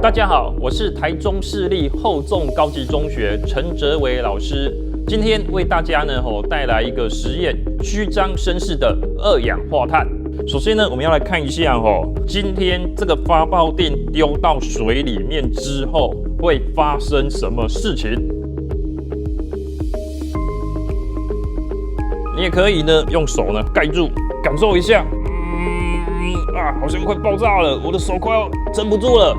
大家好，我是台中市立厚重高级中学陈哲伟老师。今天为大家呢带来一个实验，虚张声势的二氧化碳。首先呢，我们要来看一下今天这个发泡锭丢到水里面之后会发生什么事情。你也可以呢用手呢盖住，感受一下。好像快爆炸了，我的手快要撑不住了。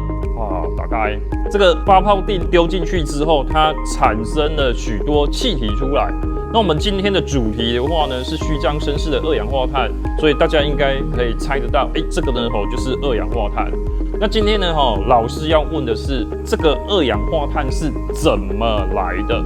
打开这个发泡锭丢进去之后，它产生了许多气体出来。那我们今天的主题的话呢，是虚张声势的二氧化碳，所以大家应该可以猜得到，这个呢就是二氧化碳。那今天呢老师要问的是，这个二氧化碳是怎么来的？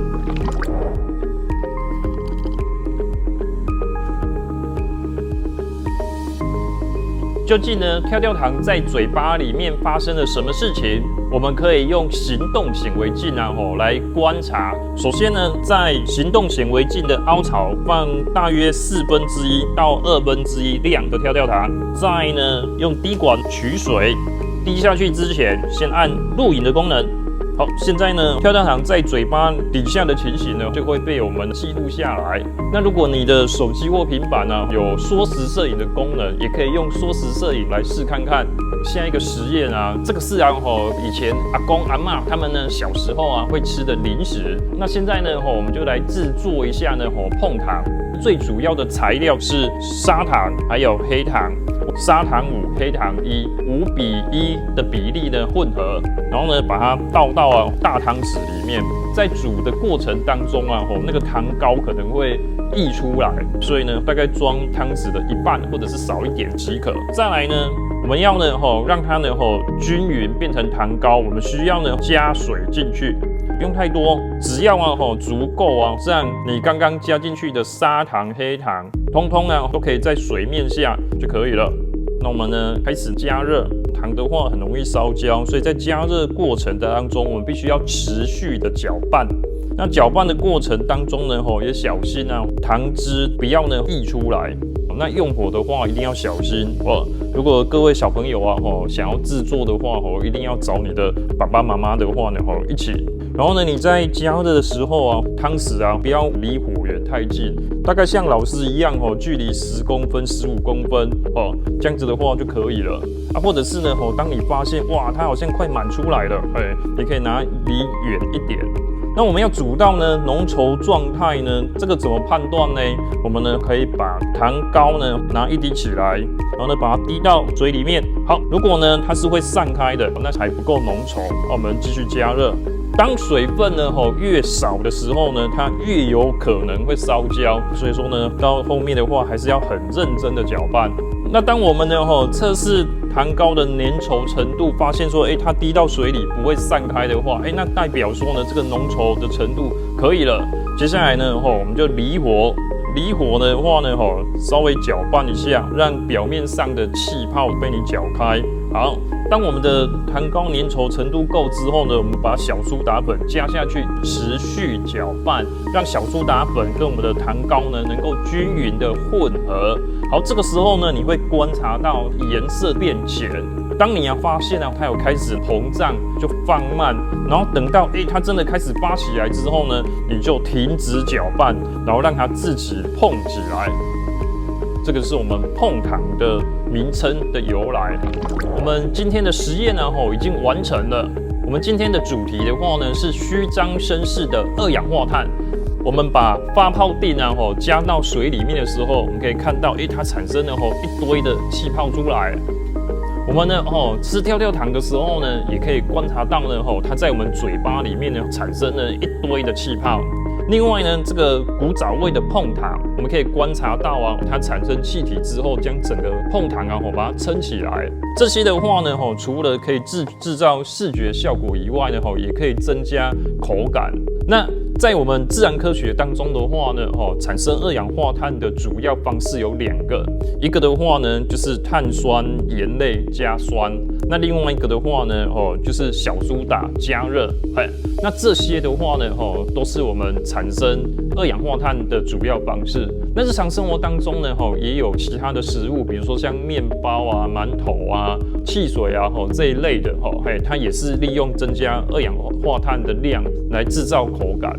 究竟呢，跳跳糖在嘴巴里面发生了什么事情？我们可以用行动显微镜来观察。首先呢，在行动显微镜的凹槽放大约1/4到1/2量的跳跳糖，再呢用滴管取水，滴下去之前先按录影的功能。好，现在呢，跳跳糖在嘴巴底下的情形呢，就会被我们记录下来。那如果你的手机或平板呢有缩时摄影的功能，也可以用缩时摄影来试看看。下一个实验啊，这个是以前阿公阿嬷他们呢小时候会吃的零食。那现在呢我们就来制作一下呢碰糖。最主要的材料是砂糖还有黑糖。砂糖5，黑糖1，5:1的比例呢混合，然后呢把它倒到大汤匙里面，在煮的过程当中那个糖膏可能会溢出来，所以呢大概装汤匙的1半或者是少一点即可。再来呢，我们要呢让它呢均匀变成糖膏，我们需要呢加水进去。不用太多，只要足够这样你刚刚加进去的砂糖、黑糖，通通都可以在水面下就可以了。那我们呢开始加热，糖的话很容易烧焦，所以在加热过程当中，我们必须要持续的搅拌。那搅拌的过程当中呢也小心糖汁不要呢溢出来。那用火的话一定要小心如果各位小朋友想要制作的话一定要找你的爸爸妈妈的话呢一起。然后呢，你在加热的时候汤匙不要离火源太近，大概像老师一样距离10公分、15公分这样子的话就可以了或者是呢当你发现它好像快满出来了，你可以拿离远一点。那我们要煮到呢浓稠状态呢，这个怎么判断呢？我们呢可以把糖膏呢拿一滴起来，然后呢把它滴到水里面。好，如果呢它是会散开的，那还不够浓稠，我们继续加热。当水分呢越少的时候呢，它越有可能会烧焦，所以说呢到后面的话还是要很认真的搅拌。那当我们呢测试糖膏的粘稠程度，发现说它滴到水里不会散开的话，那代表说呢这个浓稠的程度可以了。接下来呢我们就离火。离火的话呢稍微搅拌一下，让表面上的气泡被你搅开。好，当我们的糖膏粘稠程度够之后呢，我们把小苏打粉加下去，持续搅拌，让小苏打粉跟我们的糖膏呢能够均匀的混合。好，这个时候呢，你会观察到颜色变浅。当你发现它有开始膨胀，就放慢，然后等到它真的开始发起来之后呢，你就停止搅拌，然后让它自己碰起来。这个是我们碰糖的名称的由来。我们今天的实验呢已经完成了。我们今天的主题的话呢是虚张声势的二氧化碳。我们把发泡锭加到水里面的时候，我们可以看到它产生了一堆的气泡出来。我们呢吃跳跳糖的时候呢，也可以观察到呢它在我们嘴巴里面呢产生了一堆的气泡。另外呢，这个古早味的碰糖，我们可以观察到它产生气体之后，将整个碰糖把它撑起来。这些的话呢除了可以制造视觉效果以外呢也可以增加口感。那在我们自然科学当中的话呢产生二氧化碳的主要方式有2个，一个的话呢就是碳酸盐类加酸，那另外一个的话呢，就是小苏打加热，那这些的话呢，都是我们产生二氧化碳的主要方式。那日常生活当中呢，也有其他的食物，比如说像面包啊、馒头啊、汽水啊，这一类的，它也是利用增加二氧化碳的量来制造口感。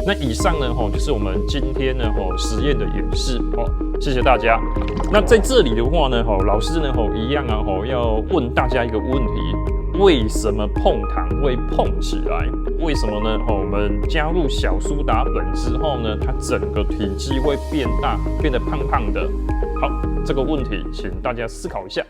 那以上呢，就是我们今天呢，实验的演示，谢谢大家。那在这里的话呢，老师呢，一样啊，要问大家一个问题：为什么碰糖会碰起来？为什么呢？我们加入小苏打粉之后呢，它整个体积会变大，变得胖胖的。好，这个问题请大家思考一下。